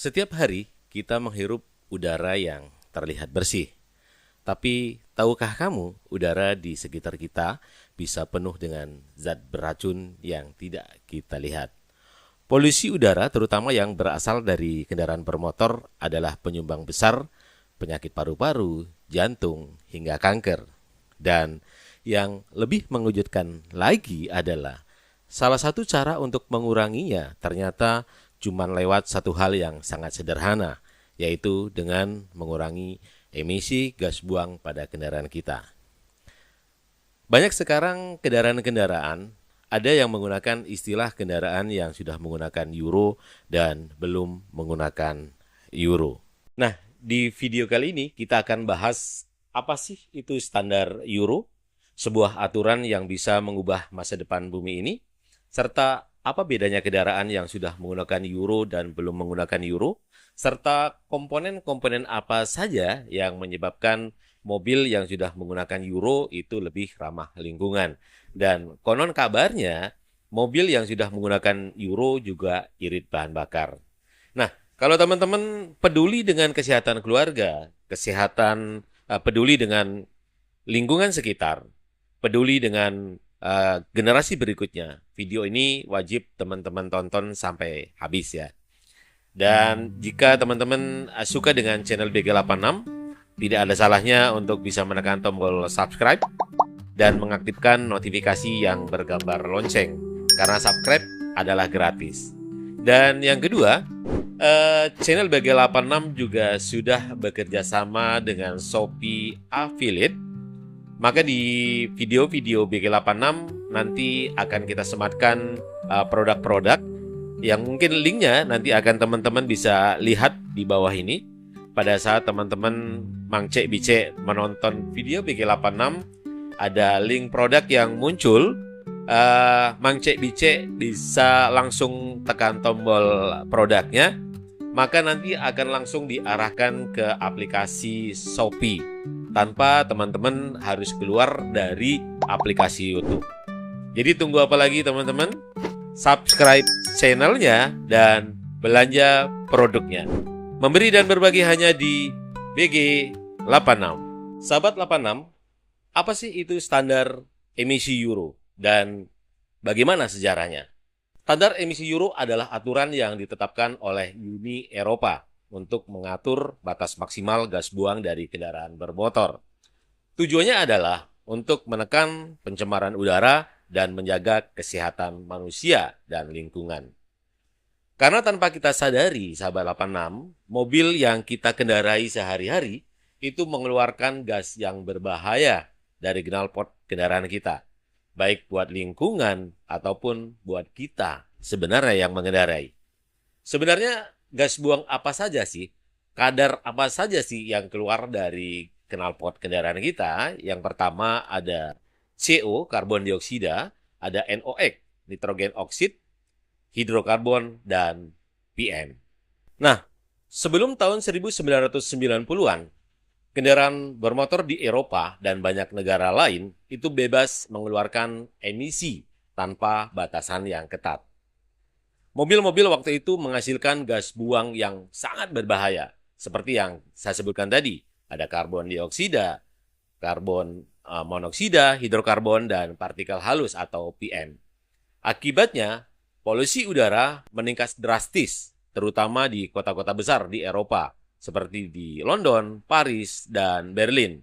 Setiap hari kita menghirup udara yang terlihat bersih. Tapi tahukah kamu udara di sekitar kita bisa penuh dengan zat beracun yang tidak kita lihat? Polusi udara terutama yang berasal dari kendaraan bermotor adalah penyumbang besar penyakit paru-paru, jantung, hingga kanker. Dan yang lebih mengejutkan lagi adalah salah satu cara untuk menguranginya ternyata cuma lewat satu hal yang sangat sederhana, yaitu dengan mengurangi emisi gas buang pada kendaraan kita. Banyak sekarang kendaraan-kendaraan ada yang menggunakan istilah kendaraan yang sudah menggunakan Euro dan belum menggunakan Euro. Nah, di video kali ini kita akan bahas apa sih itu standar Euro, sebuah aturan yang bisa mengubah masa depan bumi ini, serta apa bedanya kendaraan yang sudah menggunakan Euro dan belum menggunakan Euro, serta komponen-komponen apa saja yang menyebabkan mobil yang sudah menggunakan Euro itu lebih ramah lingkungan. Dan konon kabarnya, mobil yang sudah menggunakan Euro juga irit bahan bakar. Nah, kalau teman-teman peduli dengan kesehatan keluarga, peduli dengan lingkungan sekitar, peduli dengan generasi berikutnya, video ini wajib teman-teman tonton sampai habis ya. Dan jika teman-teman suka dengan channel BG86, tidak ada salahnya untuk bisa menekan tombol subscribe dan mengaktifkan notifikasi yang bergambar lonceng, karena subscribe adalah gratis. Dan yang kedua, channel BG86 juga sudah bekerja sama dengan Shopee Affiliate. Maka di video-video BG86 nanti akan kita sematkan produk-produk yang mungkin linknya nanti akan teman-teman bisa lihat di bawah ini. Pada saat teman-teman Mang Cek Bicek menonton video BG86, ada link produk yang muncul, Mang Cek Bicek bisa langsung tekan tombol produknya, maka nanti akan langsung diarahkan ke aplikasi Shopee tanpa teman-teman harus keluar dari aplikasi YouTube. Jadi tunggu apa lagi teman-teman? Subscribe channelnya dan belanja produknya. Memberi dan berbagi hanya di BG86. Sahabat 86, apa sih itu standar emisi Euro dan bagaimana sejarahnya? Standar emisi Euro adalah aturan yang ditetapkan oleh Uni Eropa untuk mengatur batas maksimal gas buang dari kendaraan bermotor. Tujuannya adalah untuk menekan pencemaran udara dan menjaga kesehatan manusia dan lingkungan. Karena tanpa kita sadari, sahabat 86, mobil yang kita kendarai sehari-hari itu mengeluarkan gas yang berbahaya dari knalpot kendaraan kita, baik buat lingkungan ataupun buat kita sebenarnya yang mengendarai. Sebenarnya gas buang apa saja sih? Kadar apa saja sih yang keluar dari knalpot kendaraan kita? Yang pertama ada CO, karbon dioksida, ada NOx, nitrogen oksid, hidrokarbon, dan PM. Nah, sebelum tahun 1990-an, kendaraan bermotor di Eropa dan banyak negara lain itu bebas mengeluarkan emisi tanpa batasan yang ketat. Mobil-mobil waktu itu menghasilkan gas buang yang sangat berbahaya, seperti yang saya sebutkan tadi. Ada karbon dioksida, karbon monoksida, hidrokarbon, dan partikel halus atau PM. Akibatnya, polusi udara meningkat drastis, terutama di kota-kota besar di Eropa, seperti di London, Paris, dan Berlin.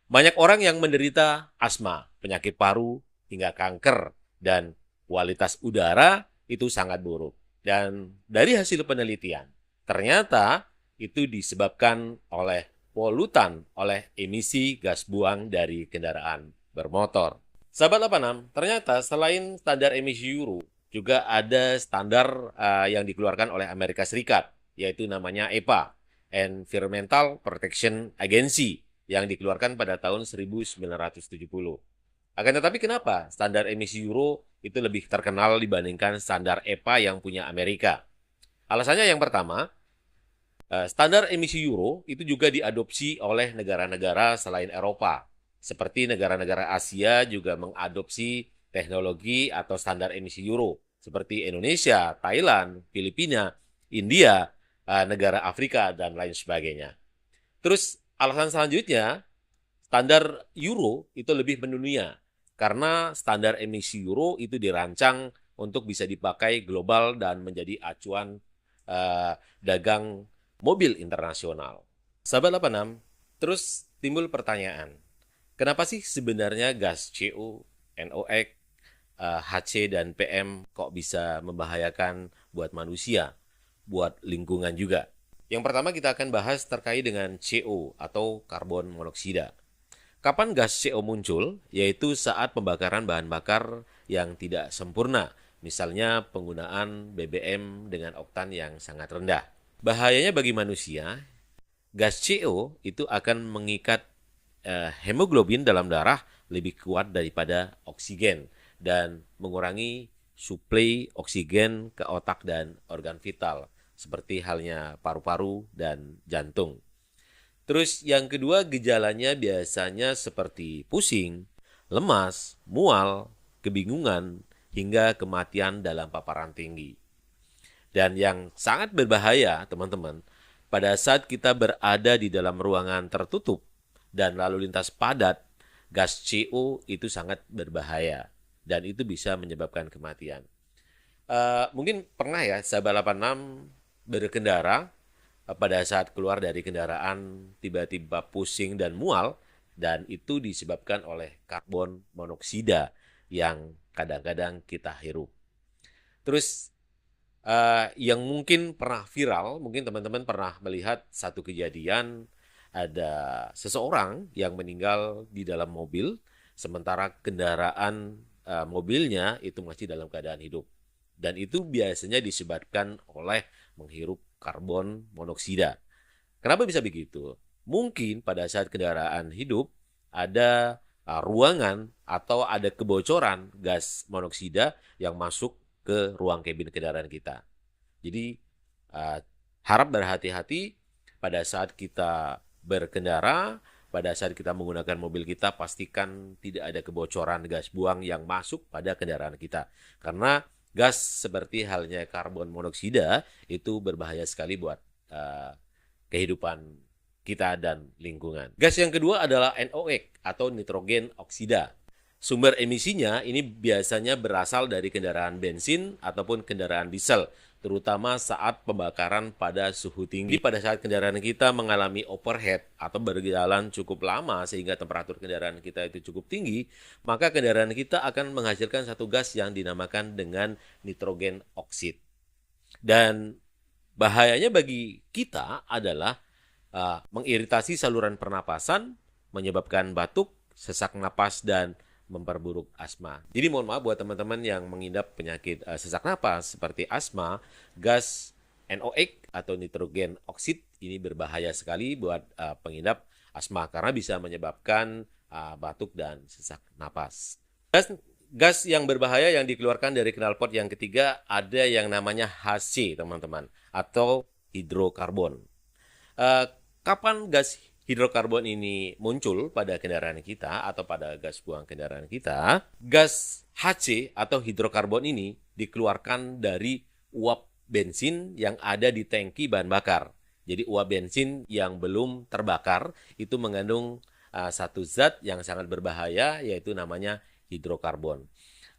Banyak orang yang menderita asma, penyakit paru, hingga kanker, dan kualitas udara itu sangat buruk. Dan dari hasil penelitian, ternyata itu disebabkan oleh polutan, oleh emisi gas buang dari kendaraan bermotor. Sahabat 86, ternyata selain standar emisi Euro, juga ada standar yang dikeluarkan oleh Amerika Serikat, yaitu namanya EPA, Environmental Protection Agency, yang dikeluarkan pada tahun 1970. Akan tetapi kenapa standar emisi Euro itu lebih terkenal dibandingkan standar EPA yang punya Amerika? Alasannya yang pertama, standar emisi Euro itu juga diadopsi oleh negara-negara selain Eropa. Seperti negara-negara Asia juga mengadopsi teknologi atau standar emisi Euro, seperti Indonesia, Thailand, Filipina, India, negara Afrika dan lain sebagainya. Terus alasan selanjutnya, standar Euro itu lebih mendunia karena standar emisi Euro itu dirancang untuk bisa dipakai global dan menjadi acuan dagang mobil internasional. Sahabat 86, terus timbul pertanyaan, kenapa sih sebenarnya gas CO, NOx, HC, dan PM kok bisa membahayakan buat manusia, buat lingkungan juga? Yang pertama kita akan bahas terkait dengan CO atau karbon monoksida. Kapan gas CO muncul? Yaitu saat pembakaran bahan bakar yang tidak sempurna, misalnya penggunaan BBM dengan oktan yang sangat rendah. Bahayanya bagi manusia, gas CO itu akan mengikat hemoglobin dalam darah lebih kuat daripada oksigen dan mengurangi suplai oksigen ke otak dan organ vital, seperti halnya paru-paru dan jantung. Terus yang kedua, gejalanya biasanya seperti pusing, lemas, mual, kebingungan, hingga kematian dalam paparan tinggi. Dan yang sangat berbahaya, teman-teman, pada saat kita berada di dalam ruangan tertutup dan lalu lintas padat, gas CO itu sangat berbahaya dan itu bisa menyebabkan kematian. Mungkin pernah ya sahabat 86 berkendara, pada saat keluar dari kendaraan tiba-tiba pusing dan mual, dan itu disebabkan oleh karbon monoksida yang kadang-kadang kita hirup. Terus yang mungkin pernah viral, mungkin teman-teman pernah melihat satu kejadian, ada seseorang yang meninggal di dalam mobil, sementara kendaraan mobilnya itu masih dalam keadaan hidup. Dan itu biasanya disebabkan oleh menghirup karbon monoksida. Kenapa bisa begitu? Mungkin pada saat kendaraan hidup ada ruangan atau ada kebocoran gas monoksida yang masuk ke ruang kabin kendaraan kita. Jadi harap berhati-hati pada saat kita berkendara, pada saat kita menggunakan mobil kita, pastikan tidak ada kebocoran gas buang yang masuk pada kendaraan kita. Karena gas seperti halnya karbon monoksida itu berbahaya sekali buat kehidupan kita dan lingkungan. Gas yang kedua adalah NOx atau nitrogen oksida. Sumber emisinya ini biasanya berasal dari kendaraan bensin ataupun kendaraan diesel, terutama saat pembakaran pada suhu tinggi. Pada saat kendaraan kita mengalami overheat atau berjalan cukup lama sehingga temperatur kendaraan kita itu cukup tinggi, maka kendaraan kita akan menghasilkan satu gas yang dinamakan dengan nitrogen oksid. Dan bahayanya bagi kita adalah mengiritasi saluran pernapasan, menyebabkan batuk, sesak napas, dan memperburuk asma. Jadi mohon maaf buat teman-teman yang mengidap penyakit sesak napas seperti asma, gas NOx atau nitrogen oksid ini berbahaya sekali buat pengidap asma karena bisa menyebabkan batuk dan sesak napas. Gas yang berbahaya yang dikeluarkan dari knalpot yang ketiga ada yang namanya HC, teman-teman, atau hidrokarbon. Kapan gas hidrokarbon ini muncul pada kendaraan kita atau pada gas buang kendaraan kita? Gas HC atau hidrokarbon ini dikeluarkan dari uap bensin yang ada di tangki bahan bakar. Jadi uap bensin yang belum terbakar itu mengandung satu zat yang sangat berbahaya, yaitu namanya hidrokarbon.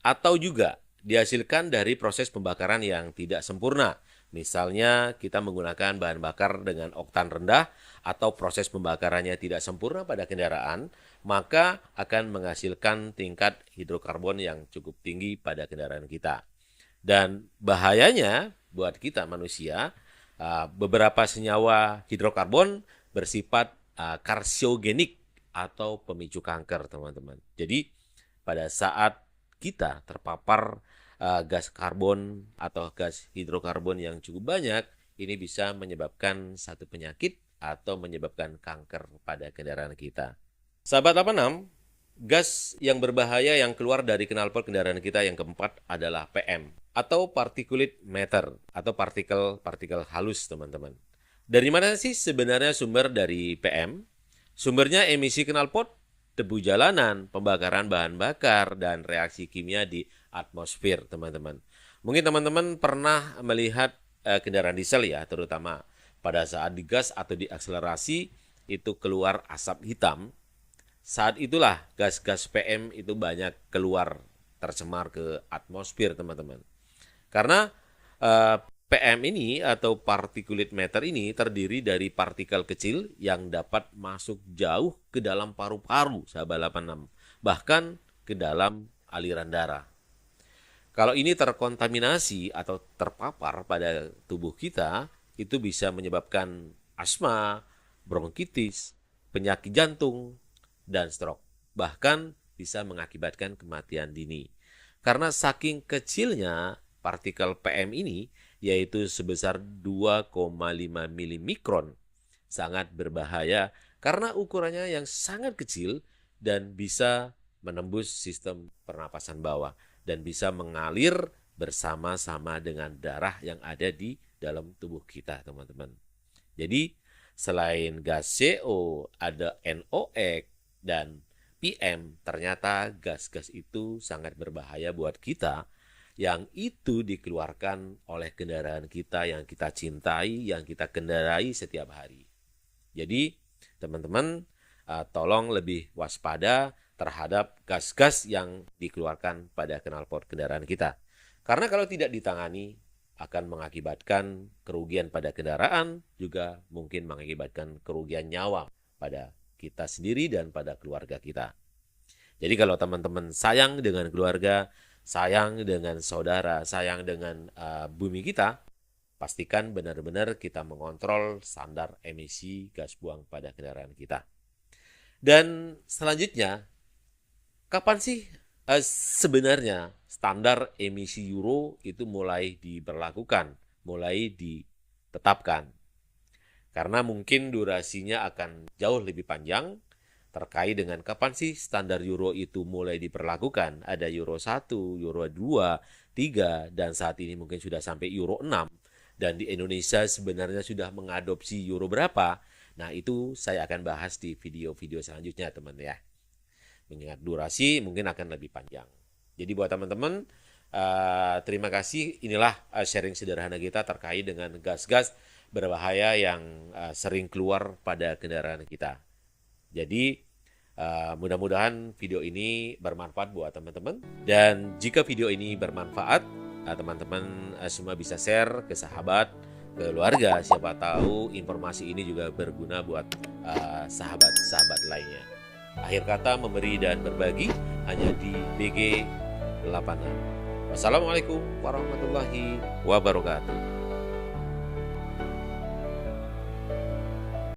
Atau juga dihasilkan dari proses pembakaran yang tidak sempurna. Misalnya kita menggunakan bahan bakar dengan oktan rendah atau proses pembakarannya tidak sempurna pada kendaraan, maka akan menghasilkan tingkat hidrokarbon yang cukup tinggi pada kendaraan kita. Dan bahayanya buat kita manusia, beberapa senyawa hidrokarbon bersifat karsiogenik atau pemicu kanker, teman-teman. Jadi pada saat kita terpapar gas karbon atau gas hidrokarbon yang cukup banyak, ini bisa menyebabkan satu penyakit atau menyebabkan kanker pada kendaraan kita. Sahabat 86, gas yang berbahaya yang keluar dari knalpot kendaraan kita yang keempat adalah PM atau particulate matter atau partikel halus, teman-teman. Dari mana sih sebenarnya sumber dari PM? Sumbernya emisi knalpot, debu jalanan, pembakaran bahan bakar, dan reaksi kimia di atmosfer, teman-teman. Mungkin teman-teman pernah melihat kendaraan diesel ya, terutama pada saat digas atau diakselerasi itu keluar asap hitam, saat itulah gas-gas PM itu banyak keluar tercemar ke atmosfer, teman-teman. Karena PM ini atau particulate matter ini terdiri dari partikel kecil yang dapat masuk jauh ke dalam paru-paru, sahabat 86, bahkan ke dalam aliran darah. Kalau ini terkontaminasi atau terpapar pada tubuh kita, itu bisa menyebabkan asma, bronkitis, penyakit jantung, dan stroke. Bahkan bisa mengakibatkan kematian dini. Karena saking kecilnya partikel PM ini, yaitu sebesar 2,5 milimikron, sangat berbahaya karena ukurannya yang sangat kecil dan bisa menembus sistem pernapasan bawah dan bisa mengalir bersama-sama dengan darah yang ada di dalam tubuh kita, teman-teman. Jadi, selain gas CO, ada NOx dan PM, ternyata gas-gas itu sangat berbahaya buat kita, yang itu dikeluarkan oleh kendaraan kita yang kita cintai, yang kita kendarai setiap hari. Jadi, teman-teman, tolong lebih waspada terhadap gas-gas yang dikeluarkan pada knalpot kendaraan kita. Karena kalau tidak ditangani, akan mengakibatkan kerugian pada kendaraan, juga mungkin mengakibatkan kerugian nyawa pada kita sendiri dan pada keluarga kita. Jadi kalau teman-teman sayang dengan keluarga, sayang dengan saudara, sayang dengan bumi kita, pastikan benar-benar kita mengontrol standar emisi gas buang pada kendaraan kita. Dan selanjutnya, kapan sih sebenarnya standar emisi Euro itu mulai diberlakukan, mulai ditetapkan? Karena mungkin durasinya akan jauh lebih panjang terkait dengan kapan sih standar Euro itu mulai diberlakukan. Ada Euro 1, Euro 2, 3, dan saat ini mungkin sudah sampai Euro 6. Dan di Indonesia sebenarnya sudah mengadopsi Euro berapa? Nah, itu saya akan bahas di video-video selanjutnya, teman ya. Mengingat durasi mungkin akan lebih panjang. Jadi buat teman-teman, terima kasih. Inilah sharing sederhana kita terkait dengan gas-gas berbahaya yang sering keluar pada kendaraan kita. Jadi mudah-mudahan video ini bermanfaat buat teman-teman. Dan jika video ini bermanfaat, teman-teman semua bisa share ke sahabat, keluarga. Siapa tahu informasi ini juga berguna buat sahabat-sahabat lainnya. Akhir kata, memberi dan berbagi hanya di BG 86. Wassalamualaikum warahmatullahi wabarakatuh.